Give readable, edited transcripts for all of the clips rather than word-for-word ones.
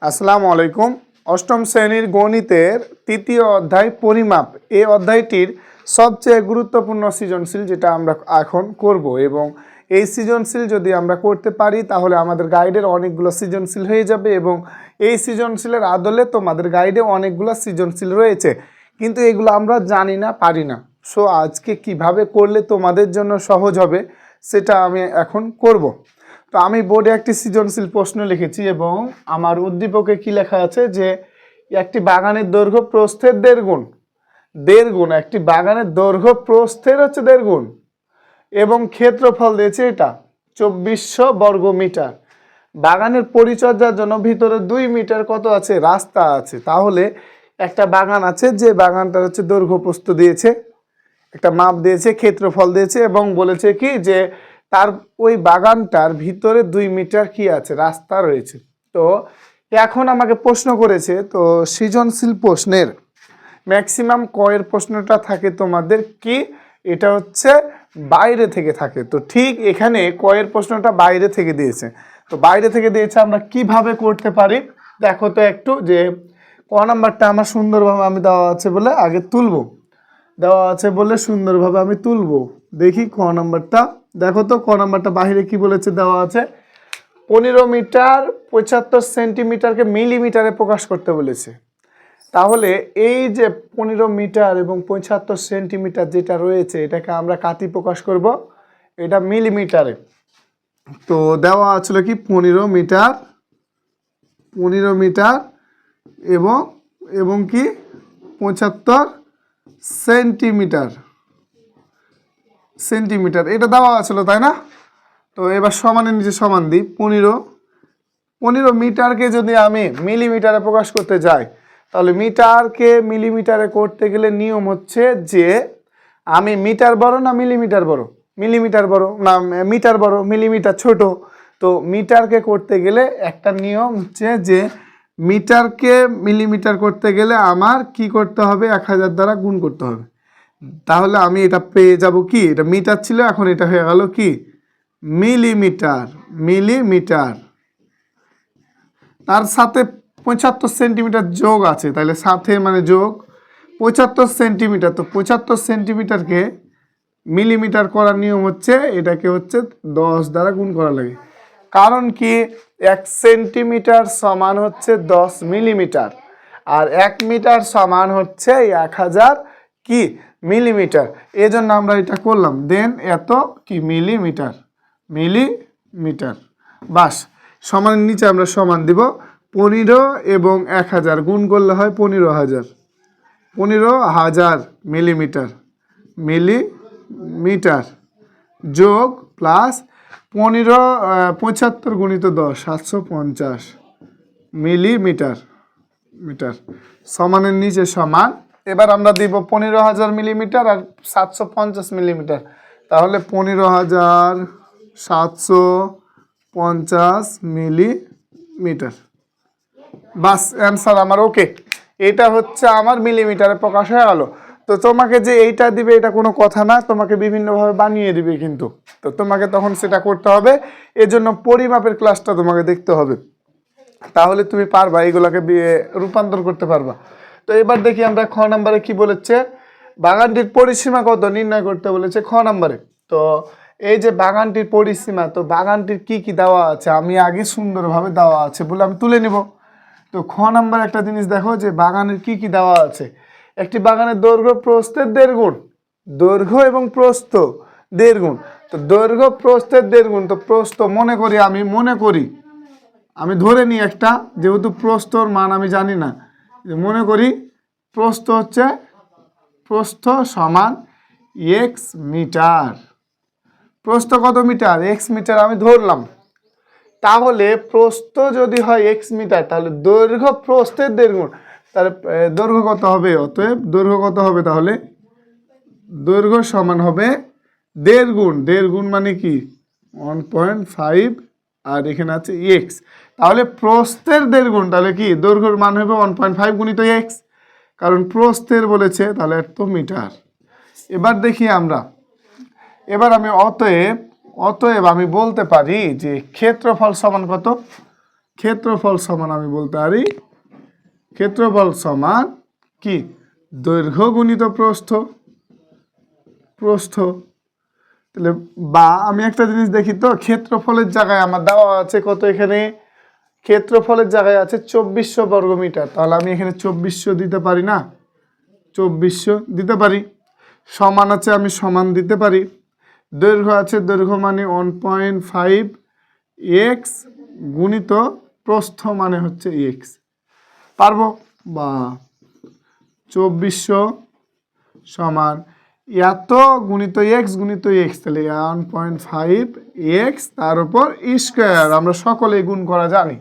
আসসালামু আলাইকুম। অষ্টম শ্রেণীর গণিতের তৃতীয় অধ্যায় পরিমাপ, এই অধ্যায়টির সবচেয়ে গুরুত্বপূর্ণ সৃজনশীল যেটা আমরা এখন করব, এবং এই সৃজনশীল যদি আমরা করতে পারি তাহলে আমাদের গাইডের অনেকগুলো সৃজনশীল হয়ে যাবে, এবং এই সৃজনশীলের আদলে তোমাদের গাইডে অনেকগুলো সৃজনশীল রয়েছে, কিন্তু এগুলো আমরা জানি না, পারি না। সো আজকে কিভাবে করলে তোমাদের জন্য সহজ হবে সেটা আমি এখন করব। তো আমি বোর্ডে একটি সৃজনশীল প্রশ্ন লিখেছি, এবং আমার উদ্দীপকে কি লেখা আছে যে একটি বাগানের দৈর্ঘ্য প্রস্থের দেড় গুণ, একটি বাগানের দৈর্ঘ্য প্রস্থের হচ্ছে 1.5 গুণ, এবং ক্ষেত্রফল দিয়েছে এটা 2400 বর্গ মিটার। বাগানের পরিচর্যার জন্য ভিতরে 2 মিটার কত আছে রাস্তা আছে। তাহলে একটা বাগান আছে, যে বাগানটার হচ্ছে দৈর্ঘ্য প্রস্থ দিয়েছে, একটা মাপ দিয়েছে, ক্ষেত্রফল দিয়েছে, এবং বলেছে কি যে তার ওই বাগানটার ভিতরে 2 মিটার কি আছে রাস্তা রয়েছে। তো এখন আমাকে প্রশ্ন করেছে, তো সৃজনশীল প্রশ্নের ম্যাক্সিমাম কয়ের প্রশ্নটা থাকে তোমাদের কি, এটা হচ্ছে বাইরে থেকে থাকে। তো ঠিক এখানে কয়ের প্রশ্নটা বাইরে থেকে দিয়েছে। তো বাইরে থেকে দিয়েছে, আমরা কিভাবে করতে পারি দেখো তো একটু, যে ক নাম্বারটা আমার সুন্দরভাবে আমি দেওয়া আছে বলে আগে তুলবো, দেওয়া আছে বলে সুন্দরভাবে আমি তুলবো। দেখি ক নাম্বারটা, দেখো তো ক নাম্বারটা বাহিরে কি বলেছে, দেওয়া আছে 15 মিটার 75 সেন্টিমিটারকে মিলিমিটারে প্রকাশ করতে বলেছে। তাহলে এই যে 15 মিটার এবং 75 সেন্টিমিটার যেটা রয়েছে, এটাকে আমরা কাটি প্রকাশ করব, এটা মিলিমিটারে। তো দেওয়া আছিল কি 15 মিটার এবং এবং কি 75 সেন্টিমিটার এটা দেওয়া আছিল, তাই না? তো এবার সমানের নিচে সমান দিই, 15 মিটারকে যদি আমি মিলিমিটারে প্রকাশ করতে যাই, তাহলে মিটারকে মিলিমিটারে করতে গেলে নিয়ম হচ্ছে যে আমি মিটার বড় না মিলিমিটার বড়, মিলিমিটার বড় না মিটার বড়, মিলিমিটার ছোট। তো মিটারকে করতে গেলে একটা নিয়ম হচ্ছে যে মিটারকে মিলিমিটার করতে গেলে আমার কি করতে হবে, 1000 দ্বারা গুণ করতে হবে। তাহলে আমি এটা পেয়ে যাব কি, এটা মিটার ছিল, এখন এটা হয়ে গেল কি মিলিমিটার। তার সাথে 75 সেন্টিমিটার যোগ আছে, তাহলে সাথে মানে যোগ 75 সেন্টিমিটার। তো 75 সেন্টিমিটারকে মিলিমিটার করার নিয়ম হচ্ছে এটাকে হচ্ছে 10 দ্বারা গুণ করা লাগে। কারণ কি 1 সেন্টিমিটার সমান হচ্ছে 10 মিলিমিটার, আর 1 মিটার সমান হচ্ছে 1000 কি মিলিমিটার। এই জন্য আমরা এটা করলাম, দেন এত কি মিলিমিটার। বাস, সমানের নিচে আমরা সমান দিব, 15 এবং 1000 গুণ করলে হয় 15,000 মিলিমিটার যোগ প্লাস 75 গুণিত 10 750 মিলিমিটার সমানের নিচে সমান। এবার আমরা দিব 15,000 মিলিমিটার আর 750 মিলিমিটার, তাহলে 15,750 মিলিমিটার। বাস, অ্যান্সার আমার ওকে। এটা হচ্ছে আমার মিলিমিটারে প্রকাশ হয়ে গেল। তো তোমাকে যে এইটা দিবে এটা কোনো কথা না, তোমাকে বিভিন্নভাবে বানিয়ে দিবে, কিন্তু তো তোমাকে তখন সেটা করতে হবে। এজন্য পরিমাপের ক্লাসটা তোমাকে দেখতে হবে, তাহলে তুমি পারবা, এইগুলোকে রূপান্তর করতে পারবা। তো এবার দেখি আমরা খ নাম্বারে কি বলেছে, বাগানটির পরিসীমা কত নির্ণয় করতে বলেছে খ নাম্বারে। তো এই যে বাগানটির পরিসীমা, তো বাগানটির কি কি দেওয়া আছে আমি আগে সুন্দরভাবে দেওয়া আছে বলে আমি তুলে নিব। তো খ নাম্বার একটা জিনিস দেখো, যে বাগানের কি কি দেওয়া আছে। একটি বাগানের দৈর্ঘ্য প্রস্থের 1.5 গুণ, দৈর্ঘ্য এবং প্রস্থ 1.5 গুণ। তো দৈর্ঘ্য প্রস্থের 1.5 গুণ, তো প্রস্থ মনে করি আমি ধরে নিই একটা, যেহেতু প্রস্থর মান আমি জানি না, মনে করি প্রস্থ সমান এক্স মিটার। প্রস্থ কত মিটার, এক্স মিটার আমি ধরলাম। তাহলে প্রস্থ যদি হয় এক্স মিটার, তাহলে দৈর্ঘ্য প্রস্থের 1.5 গুণ, তাহলে দৈর্ঘ্য কত হবে, অতএব দৈর্ঘ্য কত হবে, তাহলে দৈর্ঘ্য সমান হবে 1.5 গুণ। 1.5 গুণ মানে কি 1.5, আর এখানে আছে এক্স, তাহলে প্রস্থের 1.5 গুণ, তাহলে কি দৈর্ঘ্যের মান হবে 1.5 গুণিত এক্স, কারণ প্রস্থের বলেছে, তাহলে এত মিটার। এবার দেখি আমরা, এবার আমি অতএব আমি বলতে পারি যে ক্ষেত্রফল সমান কত, ক্ষেত্রফল সমান আমি বলতে পারি ক্ষেত্রফল সমান কি দৈর্ঘ্য গুণিত প্রস্থ প্রস্থ তাহলে বা আমি একটা জিনিস দেখি তো ক্ষেত্রফলের জায়গায় আমার দেওয়া আছে কত এখানে ক্ষেত্রফলের জায়গায় আছে 2400 বর্গমিটার তাহলে আমি এখানে 2400 দিতে পারি না 2400 দিতে পারি সমান আছে আমি সমান দিতে পারি দৈর্ঘ্য আছে দৈর্ঘ্য মানে 1.5 এক্স গুণিত প্রস্থ মানে হচ্ছে এক্স পারবো বা 2400 সমান এত গুণিত এক্স তাহলে 1.5 এক্স তার উপর স্কোয়ার আমরা সকলে গুণ করা জানি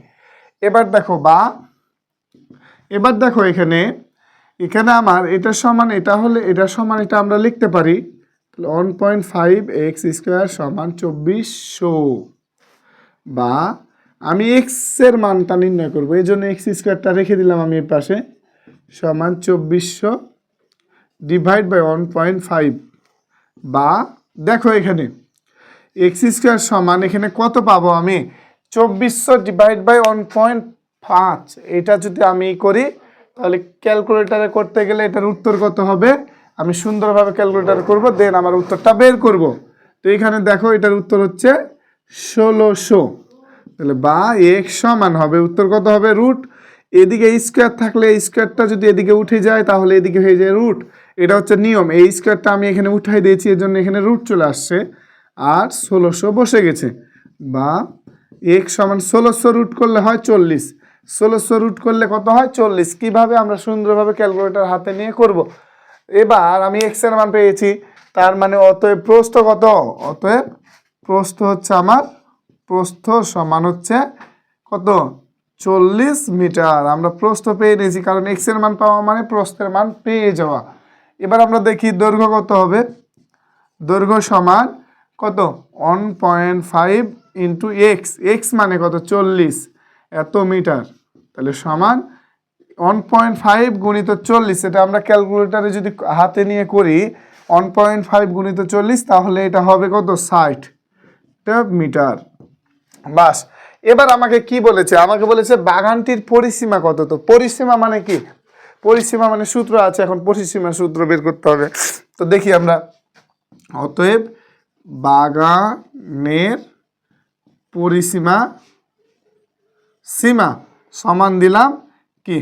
এবার দেখো এখানে আমার এটা সমান এটা হলে এটা সমান এটা আমরা লিখতে পারি 1.5 এক্স স্কোয়ার সমান 2400 বা আমি এক্স এর মানটা নির্ণয় করবো এই জন্য এক্স স্কোয়ারটা রেখে দিলাম আমি এর পাশে সমান 2400 ডিভাইড বাই 1.5 বা দেখো এখানে এক্স স্কোয়ার সমান এখানে কত পাবো আমি 2400 ডিভাইড বাই 1.5 এটা যদি আমি করি তাহলে ক্যালকুলেটারে করতে গেলে এটার উত্তর কত হবে আমি সুন্দরভাবে ক্যালকুলেটার করব দেন আমার উত্তরটা বের করব তো এখানে দেখো এটার উত্তর হচ্ছে 1600 তাহলে বা এক্স সমান হবে উত্তর কত হবে রুট এদিকে স্কোয়ার থাকলে এই স্কোয়ারটা যদি এদিকে উঠে যায় তাহলে এদিকে হয়ে যায় রুট এটা হচ্ছে নিয়ম এই স্কোয়ারটা আমি এখানে উঠাই দিয়েছি এর জন্য এখানে রুট চলে আসছে আর 1600 বসে গেছে বা এক্স সমান 1600 রুট করলে হয় 40 1600 রুট করলে কত হয় 40 কিভাবে আমরা সুন্দরভাবে ক্যালকুলেটর হাতে নিয়ে করব এবার আমি এক্স এর মান পেয়েছি তার মানে অতএব প্রস্থ কত অতএব প্রস্থ হচ্ছে আমার প্রস্থ সমান হচ্ছে কত 40 মিটার আমরা প্রস্থ পেয়ে নিয়েছি কারণ এক্স এর মান পাওয়া মানে প্রস্থের মান পেয়ে যাওয়া এবার আমরা দেখি দৈর্ঘ্য কত হবে দৈর্ঘ্য সমান কত 1.5 ইন্টু এক্স এক্স মানে কত 40 এত মিটার তাহলে সমান 1.5 গুণিত 40 এটা আমরা ক্যালকুলেটারে যদি হাতে নিয়ে করি 1.5 গুণিত 40 তাহলে এটা হবে কত 60 মিটার বাস এবার আমাকে কি বলেছে আমাকে বলেছে বাগানটির পরিসীমা কত তো পরিসীমা মানে কি পরিসীমা মানে সূত্র আছে এখন পরিসীমার সূত্র বের করতে হবে তো দেখি আমরা অতএব বাগানের পরিসীমা সমান দিলাম কি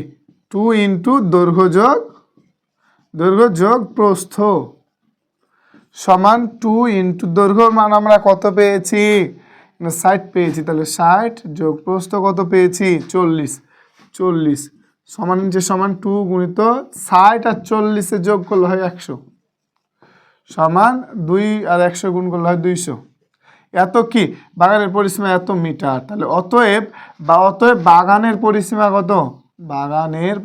2 ইন্টু দৈর্ঘ্য যোগ প্রস্থ সমান 2 ইন্টু দৈর্ঘ্যর মান আমরা কত পেয়েছি 60 পেয়েছি তাহলে 60 যোগ প্রস্থ কত পেয়েছি 40 সমান নিচে সমান 2 গুণিত 60 আর 40 এ যোগ করলে হয় 100 সমান 2 আর 100 গুণ করলে হয় 200 এত কি বাগানের পরিসীমা এত মিটার তাহলে অতএব বাগানের পরিসীমা কত বাগানের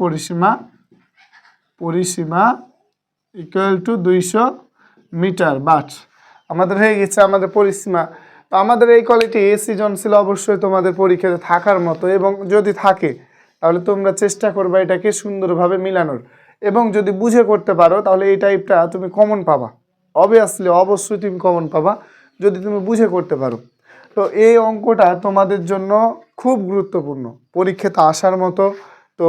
পরিসীমা ইকুয়াল টু 200 মিটার বাট আমাদের হয়ে গেছে আমাদের পরিসীমা তো আমাদের এই কোয়ালিটি সৃজনশীল অবশ্যই তোমাদের পরীক্ষাতে থাকার মতো এবং যদি থাকে তাহলে তোমরা চেষ্টা করবে এটাকে সুন্দরভাবে মিলানোর এবং যদি বুঝে করতে পারো তাহলে এই টাইপটা তুমি কমন পাবা অবশ্যই তুমি কমন পাবা যদি তুমি বুঝে করতে পারো তো এই অঙ্কটা তোমাদের জন্য খুব গুরুত্বপূর্ণ পরীক্ষাতে আসার মতো তো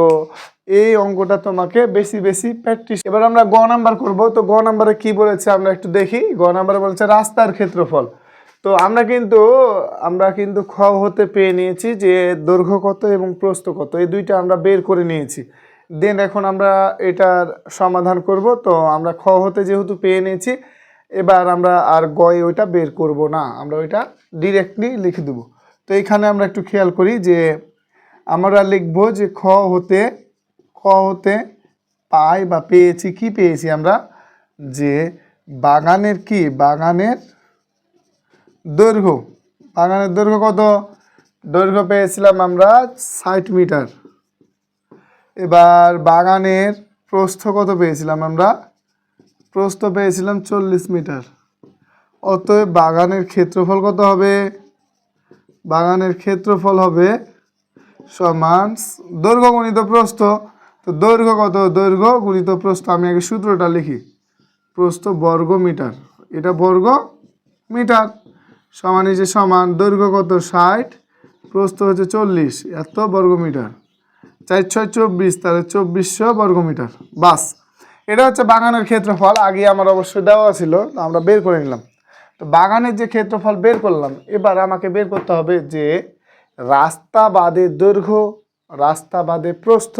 এই অঙ্কটা তোমাকে বেশি প্র্যাকটিস এবার আমরা গ নাম্বার করব তো গ নাম্বারে কি বলেছে আমরা একটু দেখি গ নাম্বারে বলেছে রাস্তার ক্ষেত্রফল তো আমরা কিন্তু খ হতে পেয়ে নিয়েছি যে দৈর্ঘ্য কত এবং প্রস্থ কত এই দুইটা আমরা বের করে নিয়েছি দেন এখন আমরা এটার সমাধান করব তো আমরা খ হতে যেহেতু পেয়ে নিয়েছি এবার আমরা আর গয়ে ওইটা বের করব না আমরা ওইটা ডিরেক্টলি লিখে দেব তো এখানে আমরা একটু খেয়াল করি যে আমরা লিখব যে খ হতে পাই বা পেয়েছি কি পেয়েছি আমরা যে বাগানের দৈর্ঘ্য কত দৈর্ঘ্য পেয়েছিলাম আমরা 60 মিটার এবার বাগানের প্রস্থ কত পেয়েছিলাম আমরা প্রস্থ পেয়েছিলাম 40 মিটার অতএব বাগানের ক্ষেত্রফল কত হবে বাগানের ক্ষেত্রফল হবে সমান দৈর্ঘ্য গুণিত প্রস্থ তো দৈর্ঘ্য কত দৈর্ঘ্য গুণিত প্রস্থ আমি আগে সূত্রটা লিখি প্রস্থ বর্গ মিটার এটা বর্গ মিটার সমান দৈর্ঘ্য কত 60 প্রস্থ হচ্ছে 40, এত বর্গমিটার। 4 6 24, তাহলে 2400 বর্গমিটার। বাস, এটা হচ্ছে বাগানের ক্ষেত্রফল। আগে আমার অবশ্যই দেওয়া ছিল, আমরা বের করে নিলাম। তো বাগানের যে ক্ষেত্রফল বের করলাম, এবার আমাকে বের করতে হবে যে রাস্তা বাদে দৈর্ঘ্য, রাস্তা বাদে প্রস্থ,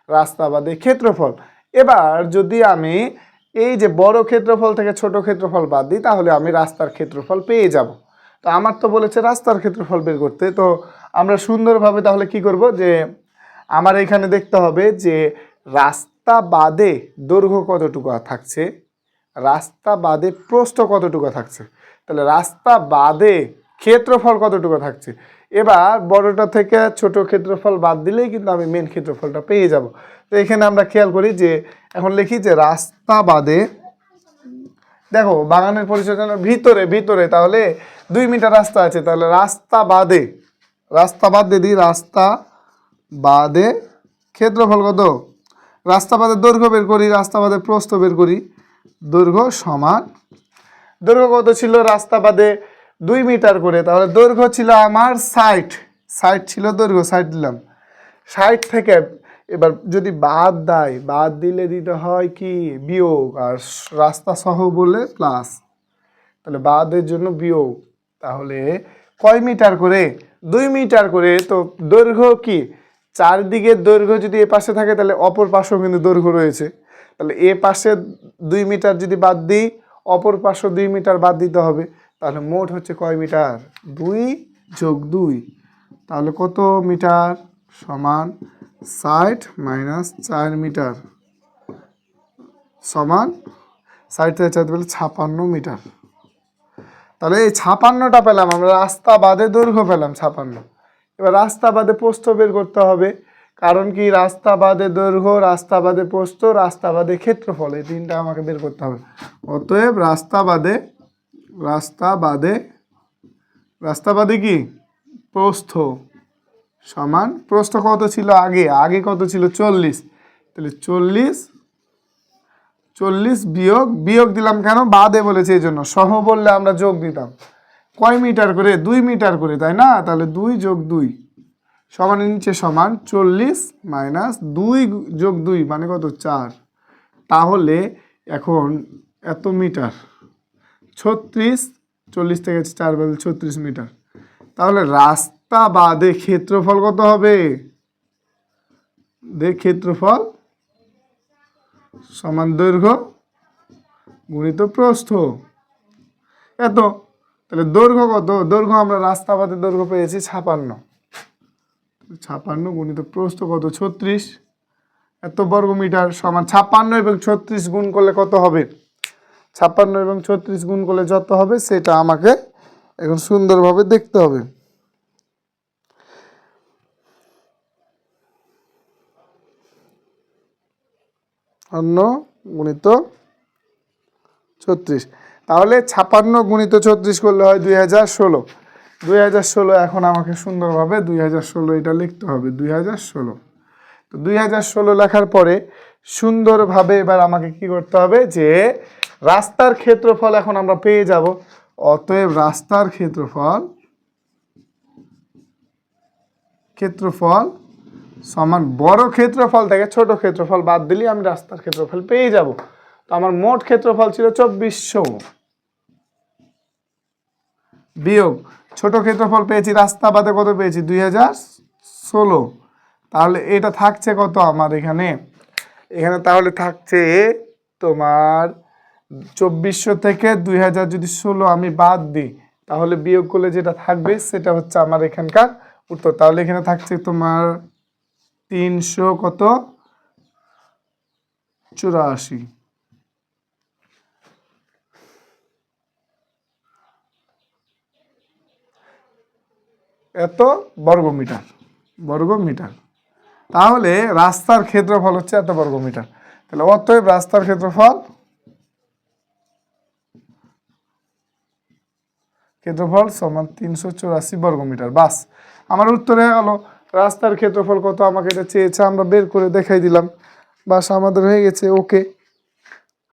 রাস্তা বাদে ক্ষেত্রফল। এবার যদি আমি এই যে বড় ক্ষেত্রফল থেকে ছোট ক্ষেত্রফল বাদ দিই, তাহলে আমি রাস্তার ক্ষেত্রফল পেয়ে যাব। তো আমার তো বলেছে রাস্তার ক্ষেত্রফল বের করতে। তো আমরা সুন্দরভাবে তাহলে কি করব, যে আমার এখানে দেখতে হবে যে রাস্তা বাদে দৈর্ঘ্য কতটুকু থাকছে, রাস্তা বাদে প্রস্থ কতটুকু থাকছে, তাহলে রাস্তা বাদে ক্ষেত্রফল কতটুকু থাকছে। এবার বড়টা থেকে ছোট ক্ষেত্রফল বাদ দিলেই কিন্তু আমি মেন ক্ষেত্রফলটা পেয়ে যাব। তো এখানে আমরা খেয়াল করি যে এখন লিখি যে রাস্তা বাদে, দেখো বাগানের পরিচর্যার ভিতরে ভিতরে তাহলে 2 মিটার রাস্তা আছে, তাহলে রাস্তা বাদে, রাস্তা বাদ দিয়ে দিই, রাস্তা বাদে ক্ষেত্রফল কত, রাস্তা বাদে দৈর্ঘ্য বের করি, রাস্তা বাদে প্রস্থ বের করি। দৈর্ঘ্য সমান, দৈর্ঘ্য কত ছিল রাস্তা বাদে 2 মিটার করে, তাহলে দৈর্ঘ্য ছিল আমার 60 ছিল দৈর্ঘ্য, 60 দিলাম। 60 থেকে এবার যদি বাদ দেয়, বাদ দিলে দিতে হয় কি বিয়োগ, আর রাস্তা সহ বললে প্লাস, তাহলে বাদের জন্য বিয়োগ। তাহলে কয় মিটার করে, 2 মিটার করে। তো দৈর্ঘ্য কি, চারদিকে দৈর্ঘ্য যদি এ পাশে থাকে তাহলে অপর পাশেও কিন্তু দৈর্ঘ্য রয়েছে, তাহলে এ পাশে 2 মিটার যদি বাদ দিই, অপর পাশে 2 মিটার বাদ দিতে হবে। তাহলে মোট হচ্ছে কয় মিটার, 2 যোগ 2, তাহলে কত মিটার, সমান 60 মাইনাস 4 মিটার, সমান 60 থেকে 4 পেলে 56 মিটার। তাহলে এই 56টা পেলাম আমরা, রাস্তা বাদে দৈর্ঘ্য পেলাম 56। এবার রাস্তা বাদে প্রস্থ বের করতে হবে, কারণ কি রাস্তা বাদে দৈর্ঘ্য, রাস্তা বাদে প্রস্থ, রাস্তা বাদে ক্ষেত্রফল, এই তিনটা আমাকে বের করতে হবে। অতএব রাস্তা বাদে, রাস্তা বাদে, রাস্তা বাদে কি প্রস্থ সমান, প্রস্থ কত ছিল আগে, আগে কত ছিল 40, তাহলে 40 বিয়োগ, বিয়োগ দিলাম কেন, বাদে বলেছে এই জন্য, সহ বললে আমরা যোগ দিতাম। কয় মিটার করে, 2 মিটার করে, তাই না, তাহলে 2 যোগ 2 সমানের নিচে সমান 40 মাইনাস 2 যোগ 2 মানে কত 4। তাহলে এখন এত মিটার 36, 40 থেকে 4 বাদে 36 মিটার। তাহলে রাস্তা বাদে ক্ষেত্রফল কত হবে, ক্ষেত্রফল সমান দৈর্ঘ্য গুণিত প্রস্থ, এত। তাহলে দৈর্ঘ্য কত, দৈর্ঘ্য আমরা রাস্তা বাদে দৈর্ঘ্য পেয়েছি 56, 56 গুণিত প্রস্থ কত 36, এত বর্গমিটার, সমান 56 এবং 36 গুণ করলে কত হবে, 56 এবং 36 গুণ করলে যত হবে সেটা আমাকে এখন সুন্দরভাবে দেখতে হবে। অন্য গুণিত 36, তাহলে 56 গুণিত 36 করলে হয় 2016। 2016 এখন আমাকে সুন্দরভাবে 2016 এটা লিখতে হবে, 2016। তো 2016 লেখার পরে সুন্দরভাবে এবার আমাকে কি করতে হবে, যে রাস্তার ক্ষেত্রফল এখন আমরা পেয়ে যাব। অতএব রাস্তার ক্ষেত্রফল, ক্ষেত্রফল সমান বড় ক্ষেত্রফল থেকে ছোট ক্ষেত্রফল বাদ দিলে আমি রাস্তার ক্ষেত্রফল পেয়ে যাব। তো আমার মোট ক্ষেত্রফল ছিল 2400 বিয়োগ ছোট ক্ষেত্রফল পেয়েছি, রাস্তা বাদে কত পেয়েছি 2016। তাহলে এটা থাকছে কত আমার এখানে, এখানে তাহলে থাকছে তোমার 2400 থেকে 2000 যদি 16 আমি বাদ দিই, তাহলে বিয়োগ করলে যেটা থাকবে সেটা হচ্ছে আমার এখানকার উত্তর। তাহলে এখানে থাকছে তোমার 300 কত 84, এত বর্গমিটার, বর্গমিটার। তাহলে রাস্তার ক্ষেত্রফল হচ্ছে এত বর্গমিটার। তাহলে অতএব রাস্তার ক্ষেত্রফল, ক্ষেত্রফল সমান 384 বর্গমিটার। বাস, আমার উত্তর হয়ে গেল। রাস্তার ক্ষেত্রফল কত আমাকে এটা চেয়েছে, আমরা বের করে দেখাই দিলাম, বাস আমাদের হয়ে গেছে। ওকে।